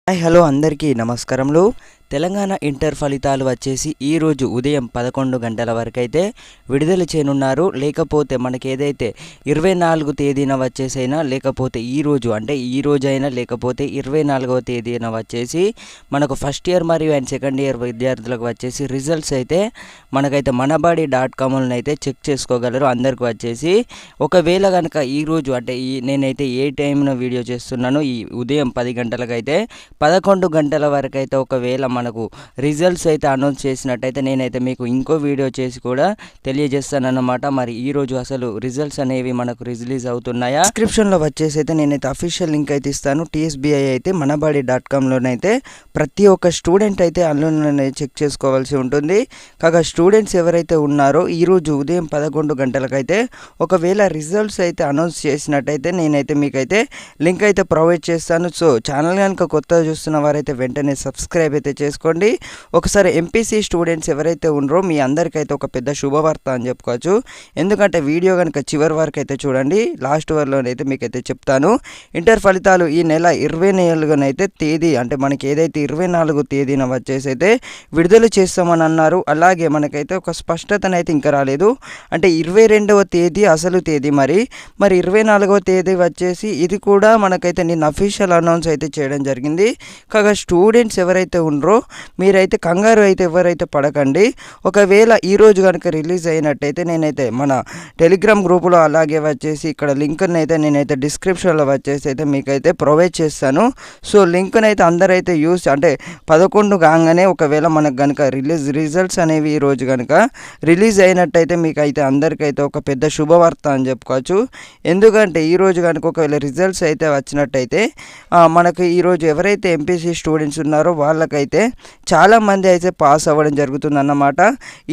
Hi hello అందరికీ నమస్కారములు. Telangana inter ఫలితాలు వచ్చేసి ఈరోజు ఉదయం 11 గంటల వరకు అయితే విడుదల చేయనున్నారు. లేకపోతే మనకి ఏదైతే 24 తేదీన వచ్చేసైనా లేకపోతే ఈరోజు అంటే ఈ రోజైనా లేకపోతే 24వ తేదీన వచ్చేసి మనకు ఫస్ట్ ఇయర్ మరియు అండ్ సెకండ్ ఇయర్ విద్యార్థులకు వచ్చేసి రిజల్ట్స్ అయితే మనకైతే మనబడి.com అయితే చెక్ చేసుకోగలరు. అందరికి వచ్చేసి ఒకవేళ కనుక ఈరోజు అంటే నేనైతే ఏ టైంలో వీడియో చేస్తున్నాను ఈ ఉదయం 10 గంటలకైతే 11 గంటల వరకు అయితే ఒకవేళ మనకు రిజల్ట్స్ అయితే అనౌన్స్ చేసినట్టయితే నేనైతే మీకు ఇంకో వీడియో చేసి కూడా తెలియజేస్తానన్నమాట. మరి ఈ రోజు అసలు రిజల్ట్స్ అనేవి మనకు రిలీజ్ అవుతున్నాయా? డిస్క్రిప్షన్లో వచ్చేసి అయితే నేనైతే అఫీషియల్ లింక్ అయితే ఇస్తాను. TSBI అయితే మనబడి.comలోనైతే ప్రతి ఒక్క స్టూడెంట్ అయితే అందులోనే చెక్ చేసుకోవాల్సి ఉంటుంది. కాగా స్టూడెంట్స్ ఎవరైతే ఉన్నారో ఈరోజు ఉదయం 11 గంటలకైతే ఒకవేళ రిజల్ట్స్ అయితే అనౌన్స్ చేసినట్టయితే నేనైతే మీకైతే లింక్ అయితే ప్రొవైడ్ చేస్తాను. సో ఛానల్ కనుక కొత్తగా చూస్తున్న వారైతే వెంటనే సబ్స్క్రైబ్ అయితే చేసుకోండి. ఒకసారి ఎంపీసీ స్టూడెంట్స్ ఎవరైతే ఉన్నారో మీ అందరికైతే ఒక పెద్ద శుభవార్త అని చెప్పుకోవచ్చు. ఎందుకంటే వీడియో కనుక చివరి వరకు అయితే చూడండి, లాస్ట్ వరలోనైతే మీకైతే చెప్తాను. ఇంటర్ ఫలితాలు ఈ నెల 24నైతే తేదీ అంటే మనకి ఏదైతే 24 తేదీన వచ్చేసి అయితే విడుదల చేస్తామని అన్నారు. అలాగే మనకైతే ఒక స్పష్టతనైతే ఇంకా రాలేదు. అంటే 22వ తేదీ అసలు తేదీ మరి 24వ తేదీ వచ్చేసి ఇది కూడా మనకైతే నిన్న అఫీషియల్ అనౌన్స్ అయితే చేయడం జరిగింది. కాగా స్టూడెంట్స్ ఎవరైతే ఉన్నారో మీరైతే కంగారు అయితే ఎవరైతే పడకండి. ఒకవేళ ఈరోజు కనుక రిలీజ్ అయినట్టయితే నేనైతే మన టెలిగ్రామ్ గ్రూపులో అలాగే వచ్చేసి ఇక్కడ లింక్ని అయితే నేనైతే డిస్క్రిప్షన్లో వచ్చేసి అయితే మీకైతే ప్రొవైడ్ చేస్తాను. సో లింక్ని అయితే అందరైతే యూస్ అంటే 11 కాగానే ఒకవేళ మనకు కనుక రిజల్ట్స్ అనేవి ఈరోజు కనుక రిలీజ్ అయినట్టయితే మీకైతే అందరికైతే ఒక పెద్ద శుభవార్త అని చెప్పుకోవచ్చు. ఎందుకంటే ఈరోజు కనుక ఒకవేళ రిజల్ట్స్ అయితే వచ్చినట్టయితే మనకు ఈరోజు ఎవరైతే ఎంపీసీ స్టూడెంట్స్ ఉన్నారో వాళ్ళకైతే చాలామంది అయితే పాస్ అవ్వడం జరుగుతుందన్నమాట.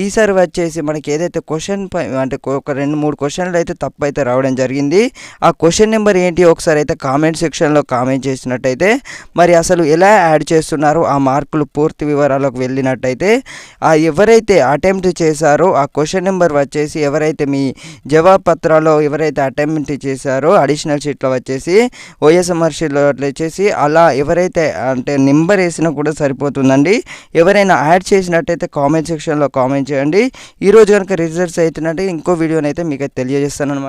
ఈసారి వచ్చేసి మనకి ఏదైతే క్వశ్చన్ అంటే ఒక 2-3 క్వశ్చన్లు అయితే తప్పు అయితే రావడం జరిగింది. ఆ క్వశ్చన్ నెంబర్ ఏంటి ఒకసారి అయితే కామెంట్ సెక్షన్లో కామెంట్ చేసినట్టయితే మరి అసలు ఎలా యాడ్ చేస్తున్నారో ఆ మార్కులు పూర్తి వివరాలకు వెళ్ళినట్టయితే ఎవరైతే అటెంప్ట్ చేశారో ఆ క్వశ్చన్ నెంబర్ వచ్చేసి ఎవరైతే మీ జవాబు పత్రాల్లో ఎవరైతే అటెంప్ట్ చేశారో అడిషనల్ షీట్లో వచ్చేసి OSMR షీట్లో వచ్చేసి అలా ఎవరైతే అంటే నెంబర్ వేసినా కూడా సరిపోతుందండి. ఎవరైనా యాడ్ చేసినట్టయితే కామెంట్ సెక్షన్లో కామెంట్ చేయండి. ఈరోజు కనుక రిజల్ట్స్ అవుతున్నట్టు ఇంకో వీడియోనైతే మీకు తెలియజేస్తాను అన్నమాట.